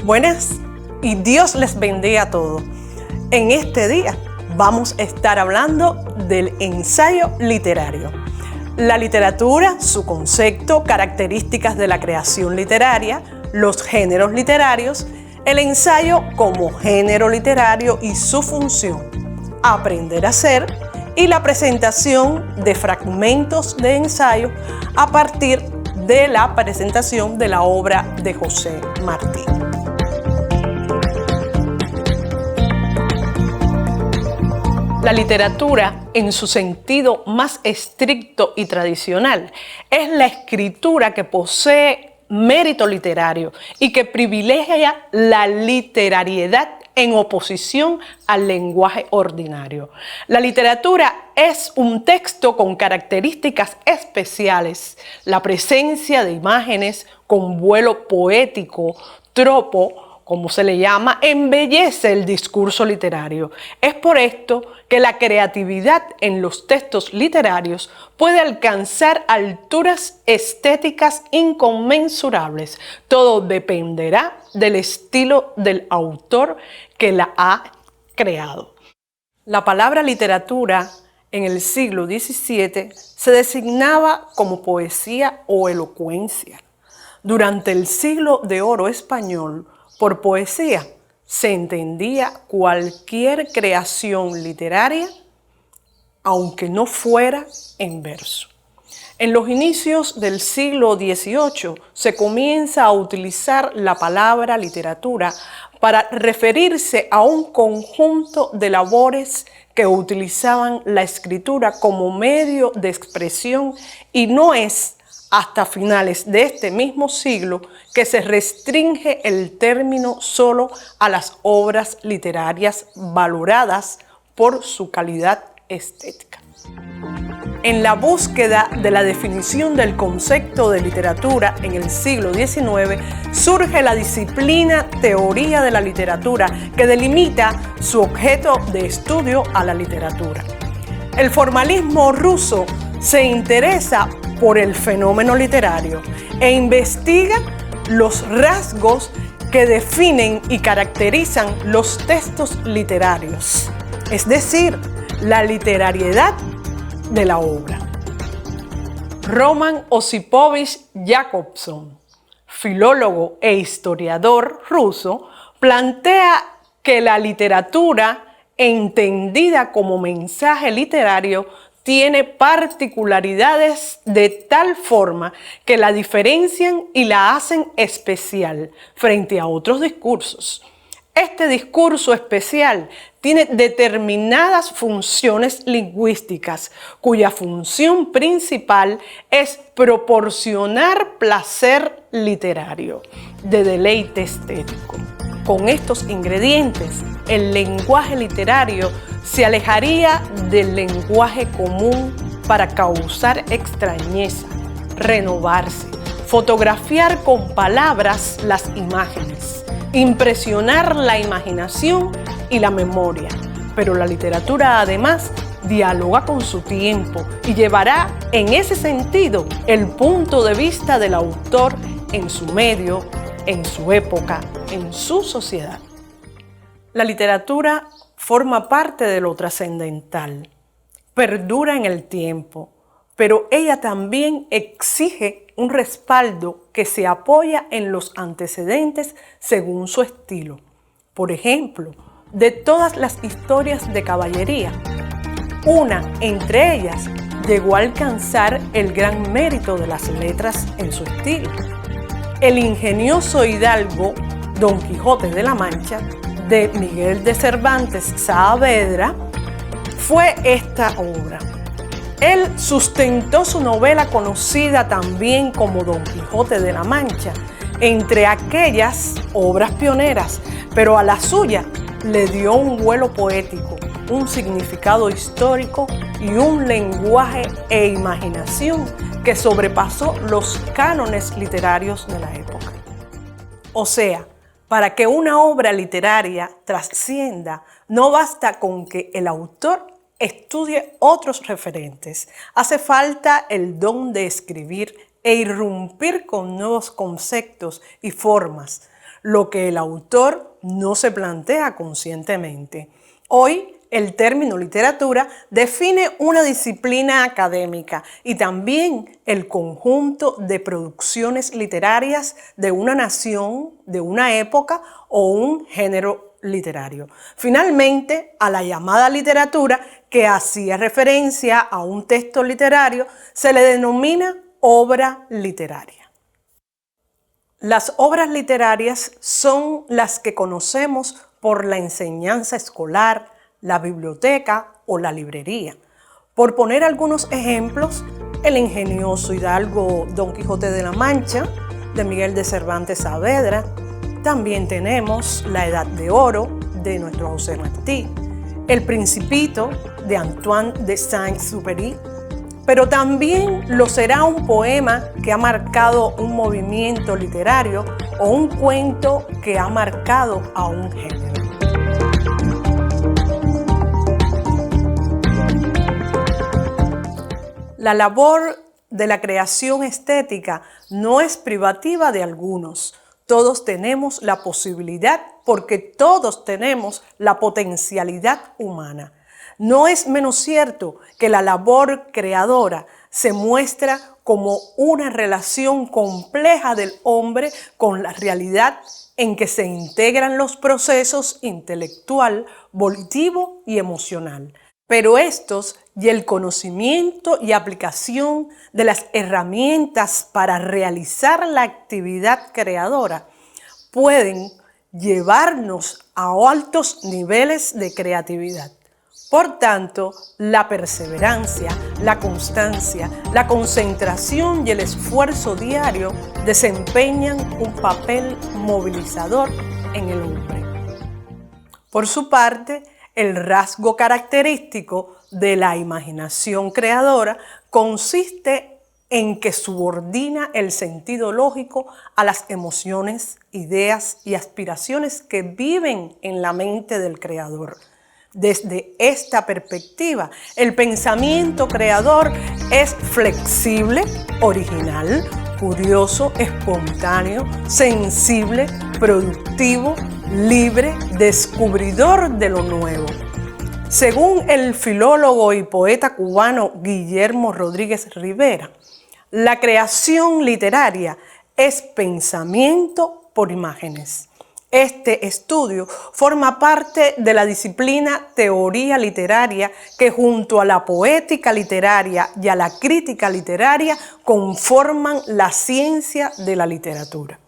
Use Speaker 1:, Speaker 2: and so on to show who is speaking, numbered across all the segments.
Speaker 1: Buenas y Dios les bendiga a todos. En este día vamos a estar hablando del ensayo literario. La literatura, su concepto, características de la creación literaria, los géneros literarios, el ensayo como género literario y su función, aprender a hacer y la presentación de fragmentos de ensayo a partir de la presentación de la obra de José Martí. La literatura, en su sentido más estricto y tradicional, es la escritura que posee mérito literario y que privilegia la literariedad en oposición al lenguaje ordinario. La literatura es un texto con características especiales, la presencia de imágenes con vuelo poético, tropo, como se le llama, embellece el discurso literario. Es por esto que la creatividad en los textos literarios puede alcanzar alturas estéticas inconmensurables. Todo dependerá del estilo del autor que la ha creado. La palabra literatura en el siglo XVII se designaba como poesía o elocuencia. Durante el siglo de oro español, por poesía se entendía cualquier creación literaria, aunque no fuera en verso. En los inicios del siglo XVIII se comienza a utilizar la palabra literatura para referirse a un conjunto de labores que utilizaban la escritura como medio de expresión y no es hasta finales de este mismo siglo que se restringe el término solo a las obras literarias valoradas por su calidad estética. En la búsqueda de la definición del concepto de literatura en el siglo XIX, surge la disciplina teoría de la literatura que delimita su objeto de estudio a la literatura. El formalismo ruso se interesa por el fenómeno literario e investiga los rasgos que definen y caracterizan los textos literarios, es decir, la literariedad de la obra. Roman Osipovich Jakobson, filólogo e historiador ruso, plantea que la literatura, entendida como mensaje literario, tiene particularidades de tal forma que la diferencian y la hacen especial frente a otros discursos. Este discurso especial tiene determinadas funciones lingüísticas, cuya función principal es proporcionar placer literario, de deleite estético. Con estos ingredientes, el lenguaje literario se alejaría del lenguaje común para causar extrañeza, renovarse, fotografiar con palabras las imágenes, impresionar la imaginación y la memoria. Pero la literatura además dialoga con su tiempo y llevará en ese sentido el punto de vista del autor en su medio, en su época, en su sociedad. La literatura forma parte de lo trascendental, perdura en el tiempo, pero ella también exige un respaldo que se apoya en los antecedentes según su estilo. Por ejemplo, de todas las historias de caballería, una entre ellas llegó a alcanzar el gran mérito de las letras en su estilo. El ingenioso hidalgo Don Quijote de la Mancha, de Miguel de Cervantes Saavedra, fue esta obra. Él sustentó su novela conocida también como Don Quijote de la Mancha entre aquellas obras pioneras, pero a la suya le dio un vuelo poético, un significado histórico y un lenguaje e imaginación que sobrepasó los cánones literarios de la época. O sea, para que una obra literaria trascienda, no basta con que el autor estudie otros referentes. Hace falta el don de escribir e irrumpir con nuevos conceptos y formas. lo que el autor no se plantea conscientemente. Hoy, el término literatura define una disciplina académica y también el conjunto de producciones literarias de una nación, de una época o un género literario. Finalmente, a la llamada literatura, que hacía referencia a un texto literario, se le denomina obra literaria. Las obras literarias son las que conocemos por la enseñanza escolar, la biblioteca o la librería. Por poner algunos ejemplos, el ingenioso hidalgo Don Quijote de la Mancha, de Miguel de Cervantes Saavedra. También tenemos La Edad de Oro, de nuestro José Martí, El Principito, de Antoine de Saint-Exupéry, pero también lo será un poema que ha marcado un movimiento literario o un cuento que ha marcado a un género. La labor de la creación estética no es privativa de algunos. Todos tenemos la posibilidad porque todos tenemos la potencialidad humana. No es menos cierto que la labor creadora se muestra como una relación compleja del hombre con la realidad en que se integran los procesos intelectual, volitivo y emocional. Pero estos y el conocimiento y aplicación de las herramientas para realizar la actividad creadora pueden llevarnos a altos niveles de creatividad. Por tanto, la perseverancia, la constancia, la concentración y el esfuerzo diario desempeñan un papel movilizador en el hombre. Por su parte, el rasgo característico de la imaginación creadora consiste en que subordina el sentido lógico a las emociones, ideas y aspiraciones que viven en la mente del creador. Desde esta perspectiva, el pensamiento creador es flexible, original, curioso, espontáneo, sensible, productivo, libre, descubridor de lo nuevo. Según el filólogo y poeta cubano Guillermo Rodríguez Rivera, la creación literaria es pensamiento por imágenes. Este estudio forma parte de la disciplina teoría literaria que junto a la poética literaria y a la crítica literaria conforman la ciencia de la literatura.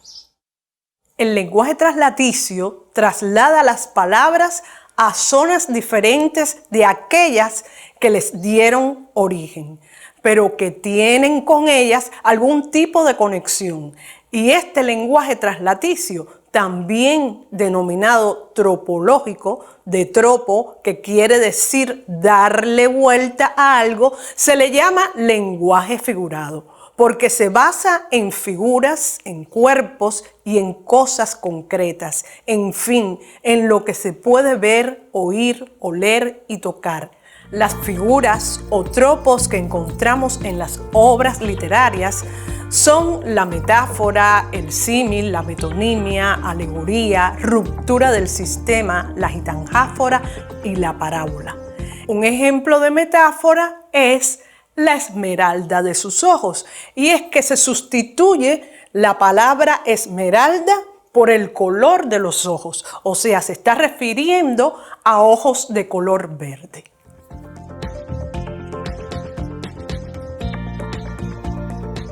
Speaker 1: El lenguaje traslaticio traslada las palabras a zonas diferentes de aquellas que les dieron origen, pero que tienen con ellas algún tipo de conexión. Y este lenguaje traslaticio, también denominado tropológico, de tropo, que quiere decir darle vuelta a algo, se le llama lenguaje figurado, porque se basa en figuras, en cuerpos y en cosas concretas, en fin, en lo que se puede ver, oír, oler y tocar. Las figuras o tropos que encontramos en las obras literarias son la metáfora, el símil, la metonimia, alegoría, ruptura del sistema, la gitanjáfora y la parábola. Un ejemplo de metáfora es la esmeralda de sus ojos, y es que se sustituye la palabra esmeralda por el color de los ojos, o sea, se está refiriendo a ojos de color verde.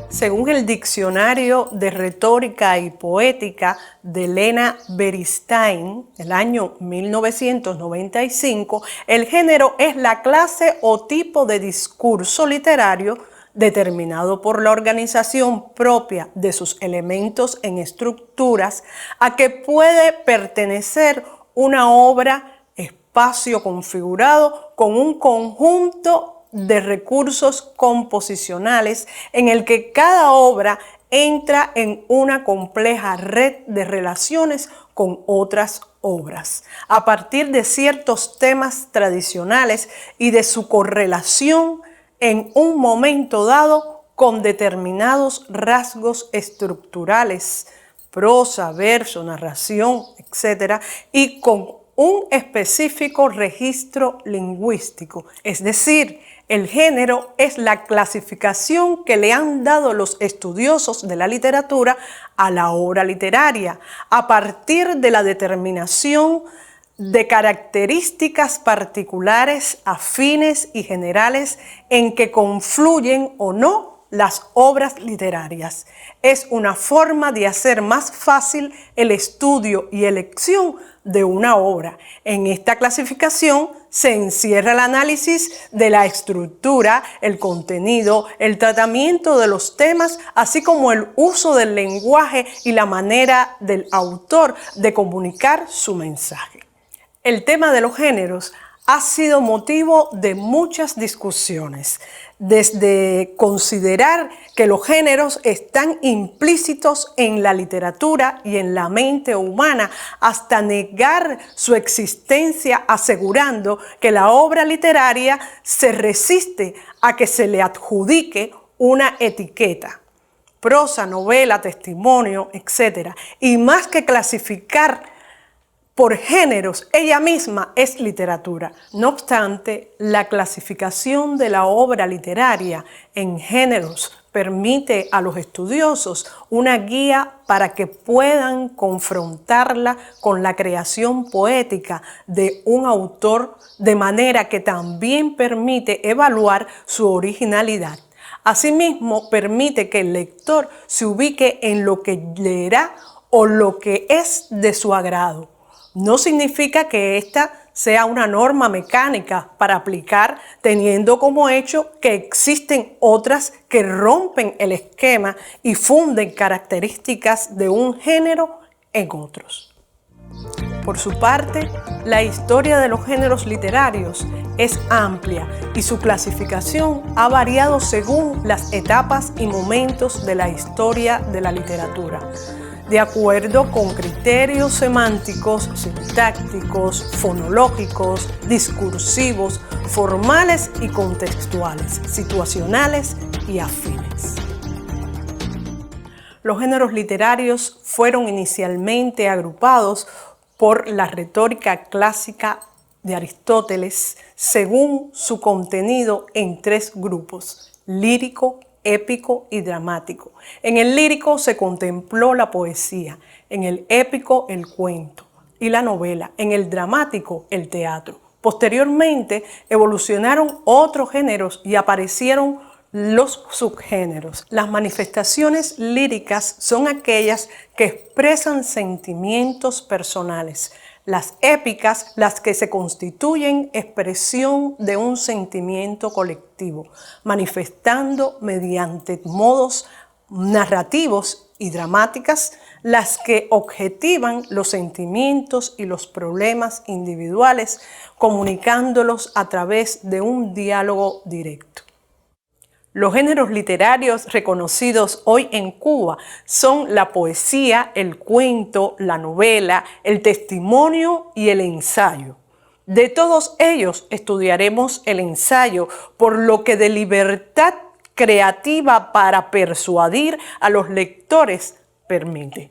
Speaker 1: Según el Diccionario de Retórica y Poética de Lena Beristain, el año 1995, el género es la clase o tipo de discurso literario determinado por la organización propia de sus elementos en estructuras a que puede pertenecer una obra, espacio configurado con un conjunto de recursos composicionales en el que cada obra entra en una compleja red de relaciones con otras obras, a partir de ciertos temas tradicionales y de su correlación en un momento dado con determinados rasgos estructurales, prosa, verso, narración, etc., y con un específico registro lingüístico. Es decir, el género es la clasificación que le han dado los estudiosos de la literatura a la obra literaria, a partir de la determinación de características particulares, afines y generales en que confluyen o no las obras literarias. Es una forma de hacer más fácil el estudio y elección de una obra. En esta clasificación se encierra el análisis de la estructura, el contenido, el tratamiento de los temas, así como el uso del lenguaje y la manera del autor de comunicar su mensaje. El tema de los géneros ha sido motivo de muchas discusiones, desde considerar que los géneros están implícitos en la literatura y en la mente humana, hasta negar su existencia asegurando que la obra literaria se resiste a que se le adjudique una etiqueta. Prosa, novela, testimonio, etc. Y más que clasificar por géneros, ella misma es literatura. No obstante, la clasificación de la obra literaria en géneros permite a los estudiosos una guía para que puedan confrontarla con la creación poética de un autor, de manera que también permite evaluar su originalidad. Asimismo, permite que el lector se ubique en lo que leerá o lo que es de su agrado. No significa que esta sea una norma mecánica para aplicar, teniendo como hecho que existen otras que rompen el esquema y funden características de un género en otros. Por su parte, la historia de los géneros literarios es amplia y su clasificación ha variado según las etapas y momentos de la historia de la literatura, de acuerdo con criterios semánticos, sintácticos, fonológicos, discursivos, formales y contextuales, situacionales y afines. Los géneros literarios fueron inicialmente agrupados por la retórica clásica de Aristóteles según su contenido en tres grupos: lírico, épico y dramático. En el lírico se contempló la poesía, en el épico el cuento y la novela, en el dramático el teatro. Posteriormente evolucionaron otros géneros y aparecieron los subgéneros. Las manifestaciones líricas son aquellas que expresan sentimientos personales. Las épicas, las que se constituyen expresión de un sentimiento colectivo, manifestando mediante modos narrativos y dramáticas, las que objetivan los sentimientos y los problemas individuales, comunicándolos a través de un diálogo directo. Los géneros literarios reconocidos hoy en Cuba son la poesía, el cuento, la novela, el testimonio y el ensayo. De todos ellos estudiaremos el ensayo, por lo que de libertad creativa para persuadir a los lectores permite.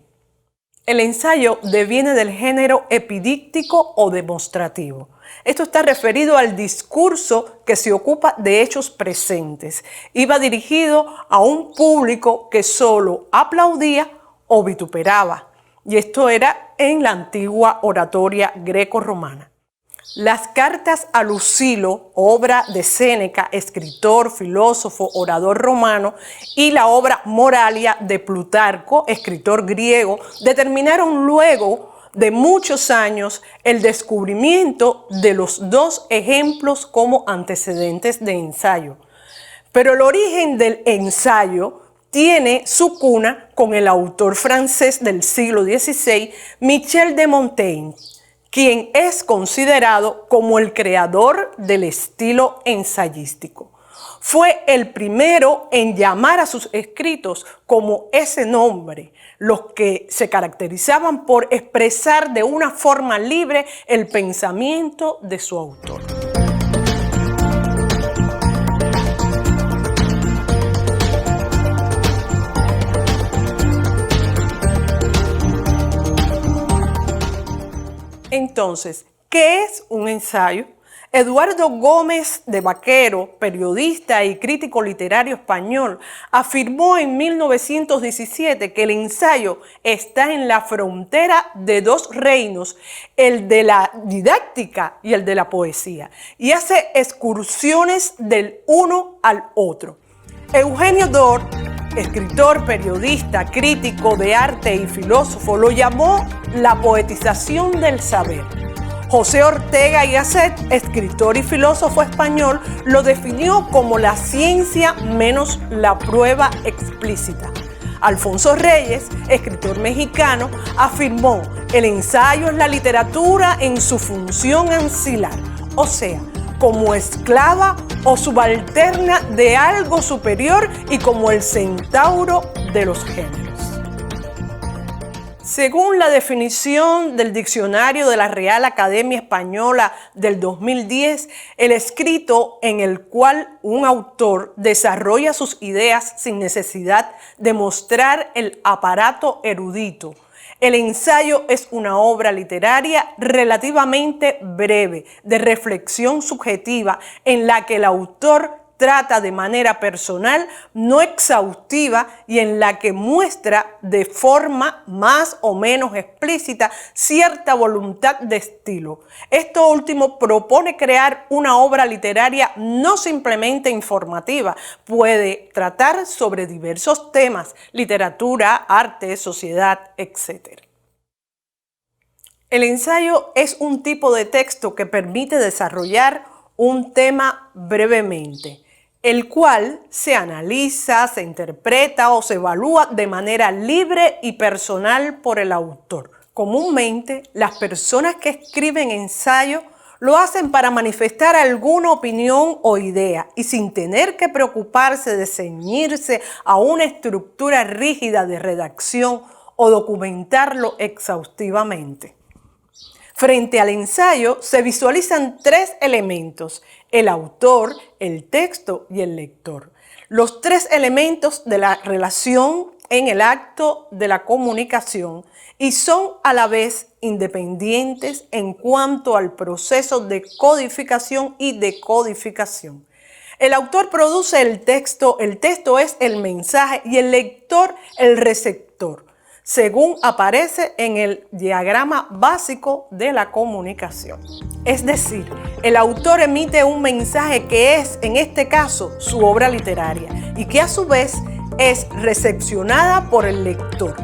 Speaker 1: El ensayo deviene del género epidíctico o demostrativo. Esto está referido al discurso que se ocupa de hechos presentes. Iba dirigido a un público que solo aplaudía o vituperaba. Y esto era en la antigua oratoria greco-romana. Las cartas a Lucilo, obra de Séneca, escritor, filósofo, orador romano, y la obra Moralia de Plutarco, escritor griego, determinaron luego de muchos años el descubrimiento de los dos ejemplos como antecedentes de ensayo. Pero el origen del ensayo tiene su cuna con el autor francés del siglo XVI, Michel de Montaigne, quien es considerado como el creador del estilo ensayístico. Fue el primero en llamar a sus escritos como ese nombre, los que se caracterizaban por expresar de una forma libre el pensamiento de su autor. Entonces, ¿qué es un ensayo? Eduardo Gómez de Vaquero, periodista y crítico literario español, afirmó en 1917 que el ensayo está en la frontera de dos reinos, el de la didáctica y el de la poesía, y hace excursiones del uno al otro. Eugenio Dor, escritor, periodista, crítico de arte y filósofo, lo llamó la poetización del saber. José Ortega y Gasset, escritor y filósofo español, lo definió como la ciencia menos la prueba explícita. Alfonso Reyes, escritor mexicano, afirmó: el ensayo es la literatura en su función ancilar, o sea, como esclava o subalterna de algo superior y como el centauro de los géneros. Según la definición del Diccionario de la Real Academia Española del 2010, el escrito en el cual un autor desarrolla sus ideas sin necesidad de mostrar el aparato erudito. El ensayo es una obra literaria relativamente breve, de reflexión subjetiva, en la que el autor trata de manera personal, no exhaustiva, y en la que muestra de forma más o menos explícita cierta voluntad de estilo. Esto último propone crear una obra literaria no simplemente informativa, puede tratar sobre diversos temas: literatura, arte, sociedad, etc. El ensayo es un tipo de texto que permite desarrollar un tema brevemente, el cual se analiza, se interpreta o se evalúa de manera libre y personal por el autor. Comúnmente, las personas que escriben ensayo lo hacen para manifestar alguna opinión o idea y sin tener que preocuparse de ceñirse a una estructura rígida de redacción o documentarlo exhaustivamente. Frente al ensayo se visualizan tres elementos: el autor, el texto y el lector. Los tres elementos de la relación en el acto de la comunicación, y son a la vez independientes en cuanto al proceso de codificación y decodificación. El autor produce el texto es el mensaje, y el lector el receptor, según aparece en el diagrama básico de la comunicación. Es decir, el autor emite un mensaje que es, en este caso, su obra literaria, y que a su vez es recepcionada por el lector.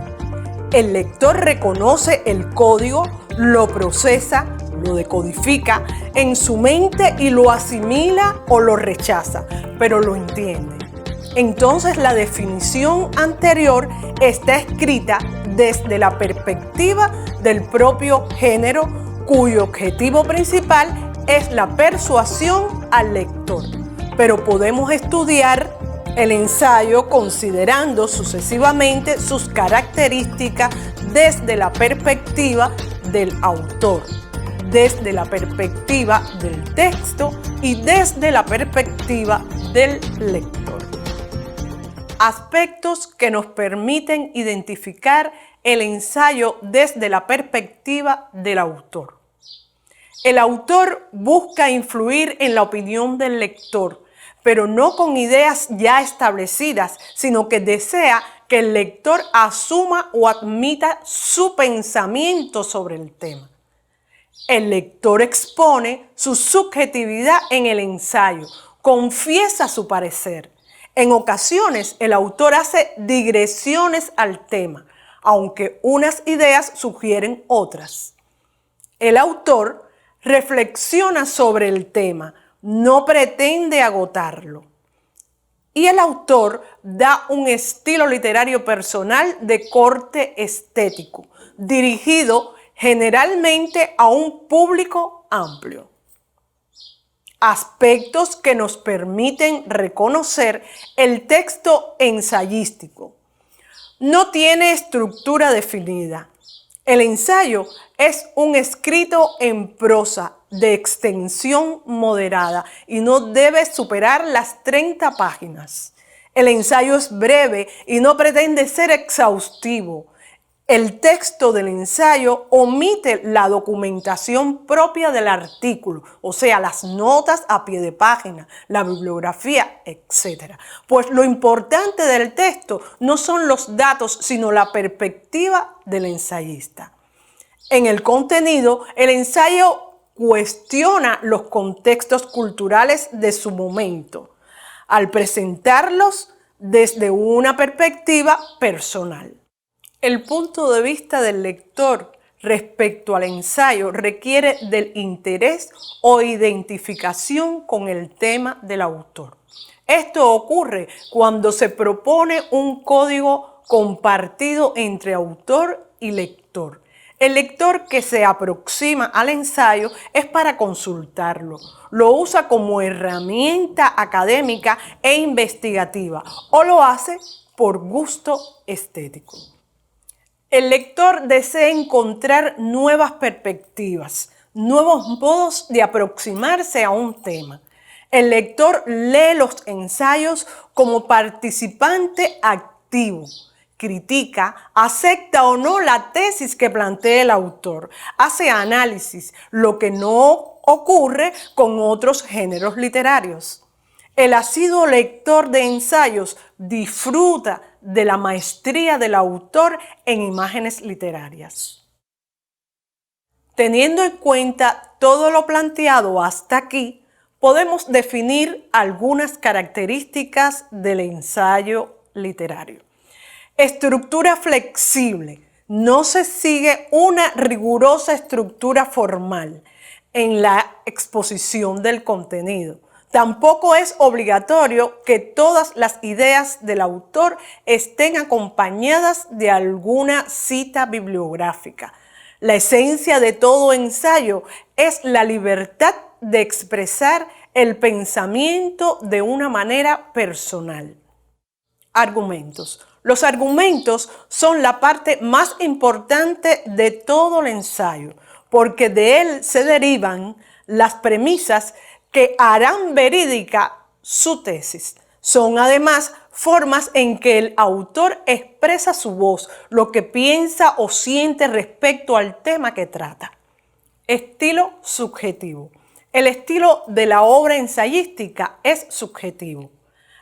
Speaker 1: El lector reconoce el código, lo procesa, lo decodifica en su mente y lo asimila o lo rechaza, pero lo entiende. Entonces la definición anterior está escrita desde la perspectiva del propio género, cuyo objetivo principal es la persuasión al lector. Pero podemos estudiar el ensayo considerando sucesivamente sus características desde la perspectiva del autor, desde la perspectiva del texto y desde la perspectiva del lector. Aspectos que nos permiten identificar el ensayo desde la perspectiva del autor. El autor busca influir en la opinión del lector, pero no con ideas ya establecidas, sino que desea que el lector asuma o admita su pensamiento sobre el tema. El lector expone su subjetividad en el ensayo, confiesa su parecer. En ocasiones, el autor hace digresiones al tema, aunque unas ideas sugieren otras. El autor reflexiona sobre el tema, no pretende agotarlo. Y el autor da un estilo literario personal de corte estético, dirigido generalmente a un público amplio. Aspectos que nos permiten reconocer el texto ensayístico. No tiene estructura definida. El ensayo es un escrito en prosa de extensión moderada y no debe superar las 30 páginas. El ensayo es breve y no pretende ser exhaustivo. El texto del ensayo omite la documentación propia del artículo, o sea, las notas a pie de página, la bibliografía, etc. Pues lo importante del texto no son los datos, sino la perspectiva del ensayista. En el contenido, el ensayo cuestiona los contextos culturales de su momento, al presentarlos desde una perspectiva personal. El punto de vista del lector respecto al ensayo requiere del interés o identificación con el tema del autor. Esto ocurre cuando se propone un código compartido entre autor y lector. El lector que se aproxima al ensayo es para consultarlo, lo usa como herramienta académica e investigativa o lo hace por gusto estético. El lector desea encontrar nuevas perspectivas, nuevos modos de aproximarse a un tema. El lector lee los ensayos como participante activo, critica, acepta o no la tesis que plantea el autor, hace análisis, lo que no ocurre con otros géneros literarios. El asiduo lector de ensayos disfruta de la maestría del autor en imágenes literarias. Teniendo en cuenta todo lo planteado hasta aquí, podemos definir algunas características del ensayo literario. Estructura flexible. No se sigue una rigurosa estructura formal en la exposición del contenido. Tampoco es obligatorio que todas las ideas del autor estén acompañadas de alguna cita bibliográfica. La esencia de todo ensayo es la libertad de expresar el pensamiento de una manera personal. Argumentos. Los argumentos son la parte más importante de todo el ensayo, porque de él se derivan las premisas que harán verídica su tesis. Son además formas en que el autor expresa su voz, lo que piensa o siente respecto al tema que trata. Estilo subjetivo. El estilo de la obra ensayística es subjetivo.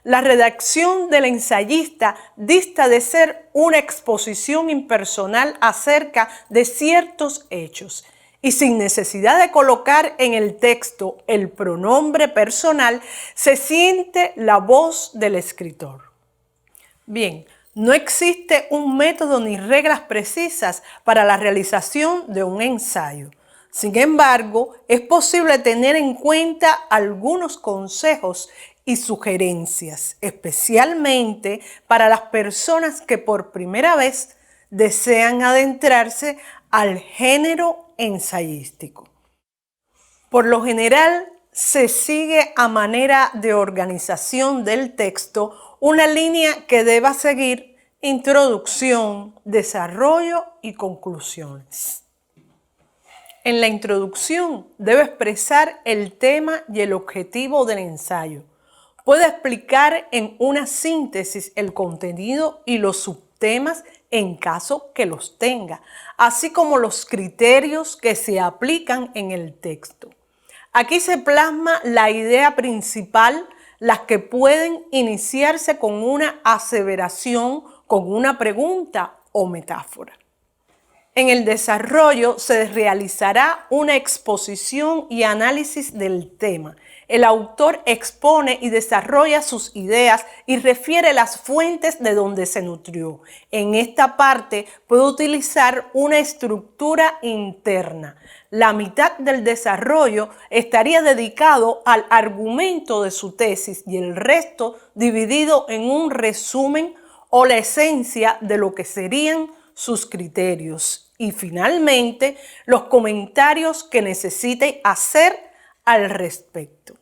Speaker 1: La redacción del ensayista dista de ser una exposición impersonal acerca de ciertos hechos y sin necesidad de colocar en el texto el pronombre personal, se siente la voz del escritor. Bien, no existe un método ni reglas precisas para la realización de un ensayo. Sin embargo, es posible tener en cuenta algunos consejos y sugerencias, especialmente para las personas que por primera vez desean adentrarse al género ensayístico. Por lo general, se sigue a manera de organización del texto una línea que deba seguir introducción, desarrollo y conclusiones. En la introducción debe expresar el tema y el objetivo del ensayo. Puede explicar en una síntesis el contenido y los subtemas en caso que los tenga, así como los criterios que se aplican en el texto. Aquí se plasma la idea principal, las que pueden iniciarse con una aseveración, con una pregunta o metáfora. En el desarrollo se realizará una exposición y análisis del tema. El autor expone y desarrolla sus ideas y refiere las fuentes de donde se nutrió. En esta parte puede utilizar una estructura interna. La mitad del desarrollo estaría dedicado al argumento de su tesis y el resto dividido en un resumen o la esencia de lo que serían sus criterios. Y finalmente, los comentarios que necesite hacer al respecto.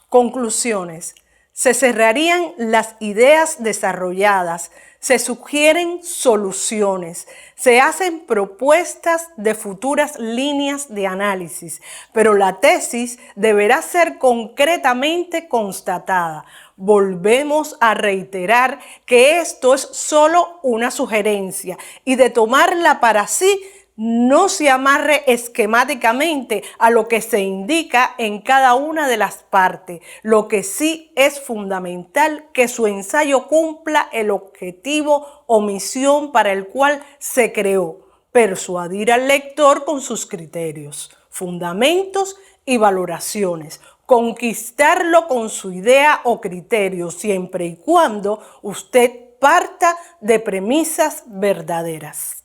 Speaker 1: Conclusiones. Se cerrarían las ideas desarrolladas, se sugieren soluciones, se hacen propuestas de futuras líneas de análisis, pero la tesis deberá ser concretamente constatada. Volvemos a reiterar que esto es solo una sugerencia y de tomarla para sí, no se amarre esquemáticamente a lo que se indica en cada una de las partes. Lo que sí es fundamental que su ensayo cumpla el objetivo o misión para el cual se creó: persuadir al lector con sus criterios, fundamentos y valoraciones, conquistarlo con su idea o criterio, siempre y cuando usted parta de premisas verdaderas.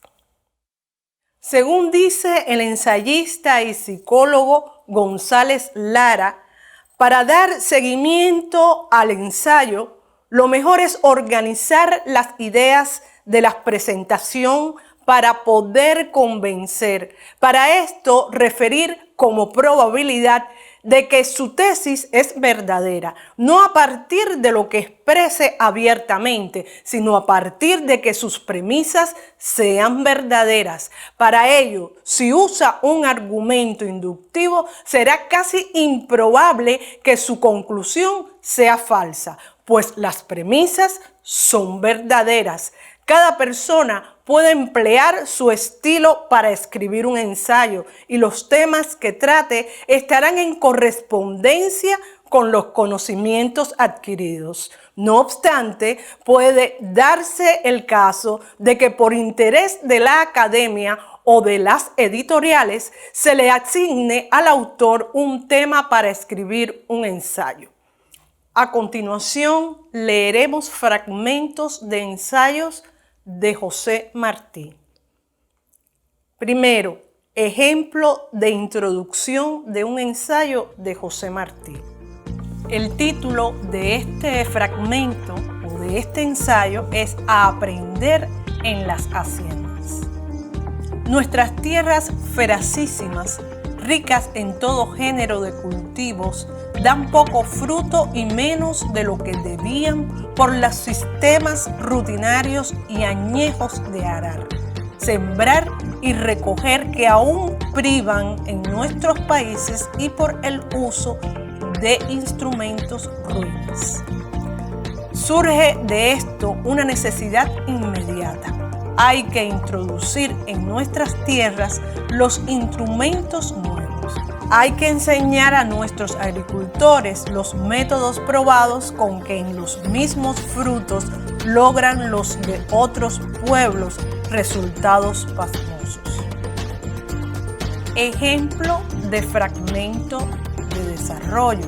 Speaker 1: Según dice el ensayista y psicólogo González Lara, para dar seguimiento al ensayo, lo mejor es organizar las ideas de la presentación para poder convencer. Para esto, referir como probabilidad de que su tesis es verdadera, no a partir de lo que exprese abiertamente, sino a partir de que sus premisas sean verdaderas. Para ello, si usa un argumento inductivo, será casi improbable que su conclusión sea falsa, pues las premisas son verdaderas. Cada persona puede emplear su estilo para escribir un ensayo y los temas que trate estarán en correspondencia con los conocimientos adquiridos. No obstante, puede darse el caso de que por interés de la academia o de las editoriales se le asigne al autor un tema para escribir un ensayo. A continuación, leeremos fragmentos de ensayos de José Martí. Primero, ejemplo de introducción de un ensayo de José Martí. El título de este fragmento o de este ensayo es A aprender en las haciendas. Nuestras tierras feracísimas, ricas en todo género de cultivos, dan poco fruto y menos de lo que debían por los sistemas rutinarios y añejos de arar, sembrar y recoger que aún privan en nuestros países y por el uso de instrumentos ruines. Surge de esto una necesidad inmediata. Hay que introducir en nuestras tierras los instrumentos nuevos. Hay que enseñar a nuestros agricultores los métodos probados con que en los mismos frutos logran los de otros pueblos resultados pasmosos. Ejemplo de fragmento de desarrollo,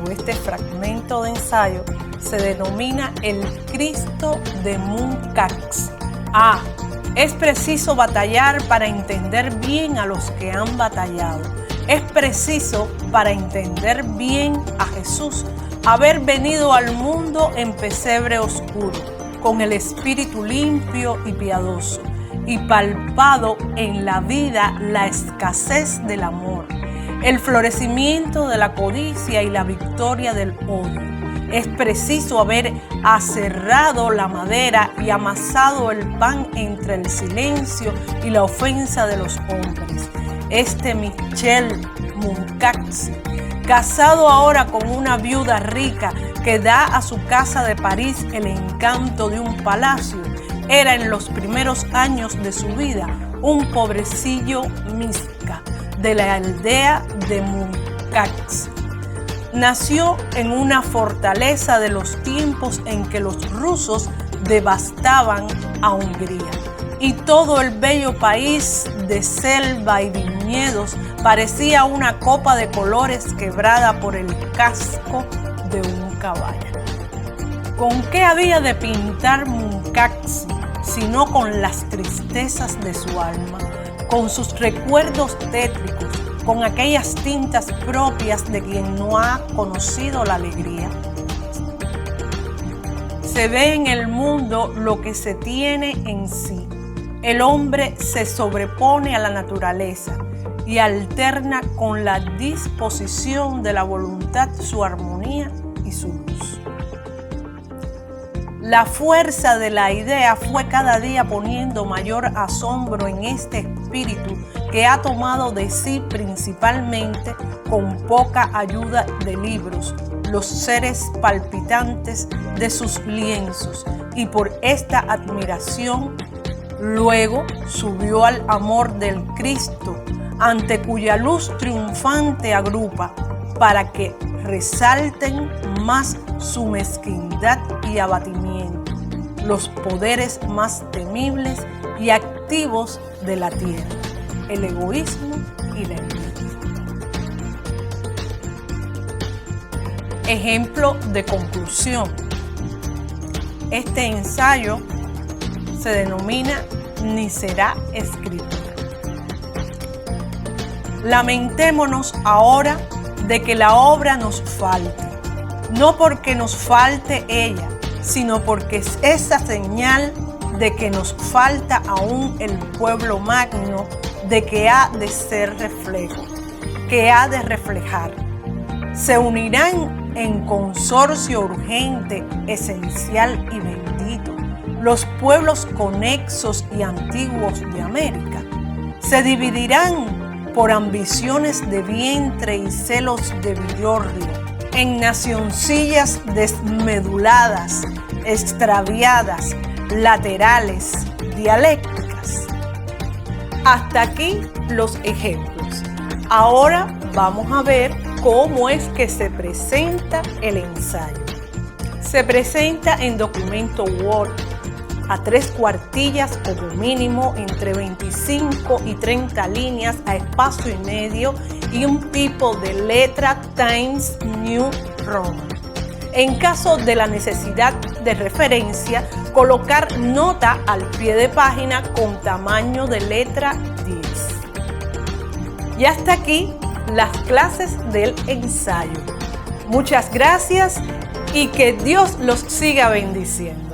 Speaker 1: o este fragmento de ensayo se denomina el Cristo de Muncax. A. Es preciso batallar para entender bien a los que han batallado. Es preciso, para entender bien a Jesús, haber venido al mundo en pesebre oscuro, con el espíritu limpio y piadoso, y palpado en la vida la escasez del amor, el florecimiento de la codicia y la victoria del odio. Es preciso haber aserrado la madera y amasado el pan entre el silencio y la ofensa de los hombres. Este Michel Muncax, casado ahora con una viuda rica que da a su casa de París el encanto de un palacio, era en los primeros años de su vida un pobrecillo Misca de la aldea de Muncax. Nació en una fortaleza de los tiempos en que los rusos devastaban a Hungría, y todo el bello país de selva y viñedos parecía una copa de colores quebrada por el casco de un caballo. ¿Con qué había de pintar Muncax sino con las tristezas de su alma, con sus recuerdos tétricos, con aquellas tintas propias de quien no ha conocido la alegría? Se ve en el mundo lo que se tiene en sí. El hombre se sobrepone a la naturaleza y alterna con la disposición de la voluntad su armonía y su luz. La fuerza de la idea fue cada día poniendo mayor asombro en este espíritu que ha tomado de sí principalmente, con poca ayuda de libros, los seres palpitantes de sus lienzos, y por esta admiración luego subió al amor del Cristo, ante cuya luz triunfante agrupa, para que resalten más su mezquindad y abatimiento, los poderes más temibles y activos de la tierra, el egoísmo y la envidia. Ejemplo de conclusión. Este ensayo se denomina Ni será escritura. Lamentémonos ahora de que la obra nos falte, no porque nos falte ella, sino porque es esa señal de que nos falta aún el pueblo magno, de que ha de ser reflejo, que ha de reflejar. Se unirán en consorcio urgente, esencial y bendito los pueblos conexos y antiguos de América. Se dividirán por ambiciones de vientre y celos de villorrio, en nacioncillas desmeduladas, extraviadas, laterales, dialécticas. Hasta aquí los ejemplos. Ahora vamos a ver cómo es que se presenta el ensayo. Se presenta en documento Word a 3 cuartillas como mínimo, entre 25 y 30 líneas a espacio y medio, y un tipo de letra Times New Roman. En caso de la necesidad de referencia, colocar nota al pie de página con tamaño de letra 10. Y hasta aquí las clases del ensayo. Muchas gracias y que Dios los siga bendiciendo.